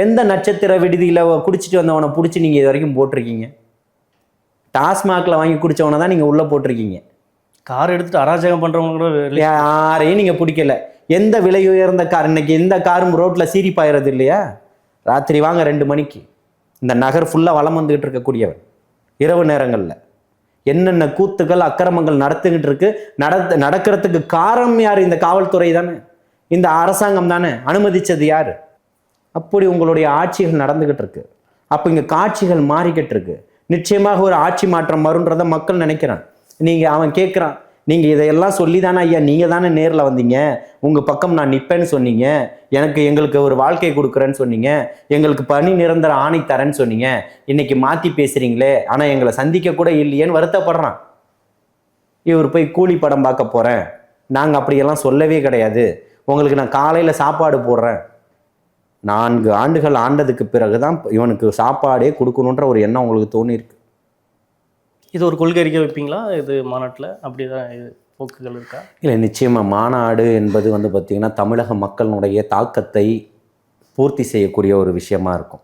எந்த நட்சத்திர விடுதியில் குடிச்சிட்டு வந்தவனை பிடிச்சி நீங்கள் இது வரைக்கும் போட்டிருக்கீங்க? டாஸ்மாகில் வாங்கி குடித்தவனை தான் நீங்கள் உள்ளே போட்டிருக்கீங்க. கார் எடுத்துட்டு அராஜகம் பண்ணுறவங்க கூட யாரையும் நீங்கள் பிடிக்கல. எந்த விலை உயர்ந்த கார்? இன்னைக்கு எந்த காரும் ரோட்டில் சீறி பாயிறது இல்லையா? ராத்திரி வாங்க 2 மணிக்கு இந்த நகர் ஃபுல்லாக வலம் வந்துக்கிட்டு இருக்கக்கூடியவன். இரவு நேரங்களில் என்னென்ன கூத்துக்கள் அக்கிரமங்கள் நடத்துக்கிட்டு இருக்கு. நடக்கிறதுக்கு காரணம் யார்? இந்த காவல்துறை தானே, இந்த அரசாங்கம் தானே. அனுமதிச்சது யார்? அப்படி உங்களுடைய ஆட்சிகள் நடந்துகிட்டு இருக்கு. அப்போ இங்கே காட்சிகள் மாறிக்கிட்டு இருக்கு. நிச்சயமாக ஒரு ஆட்சி மாற்றம் வரும்ன்றதை மக்கள் நினைக்கிறான். அவன் கேட்குறான், நீங்கள் இதையெல்லாம் சொல்லி தானே ஐயா, நீங்கள் தானே நேரில் வந்தீங்க, உங்கள் பக்கம் நான் நிற்பேன்னு சொன்னீங்க, எங்களுக்கு ஒரு வாழ்க்கை கொடுக்குறேன்னு சொன்னீங்க, எங்களுக்கு பணி நிரந்தர ஆணை தரேன்னு சொன்னீங்க, இன்னைக்கு மாற்றி பேசுகிறீங்களே, ஆனால் எங்களை சந்திக்க கூட இல்லையேன்னு வருத்தப்படுறான். இவர் போய் கூலி படம் பார்க்க போகிறேன், நாங்கள் அப்படியெல்லாம் சொல்லவே கிடையாது, உங்களுக்கு நான் காலையில் சாப்பாடு போடுறேன். 4 ஆண்டுகள் ஆண்டதுக்கு பிறகுதான் இவனுக்கு சாப்பாடே கொடுக்கணுன்ற ஒரு எண்ணம் உங்களுக்கு தோணியிருக்கு. இது ஒரு கொள்கை அறிக்கை வைப்பீங்களா இது மாநாட்டில்? அப்படிதான் போக்குகள் இருக்கா? இல்லை, நிச்சயமாக மாநாடு என்பது பார்த்திங்கன்னா தமிழக மக்களுடைய தாக்கத்தை பூர்த்தி செய்யக்கூடிய ஒரு விஷயமா இருக்கும்.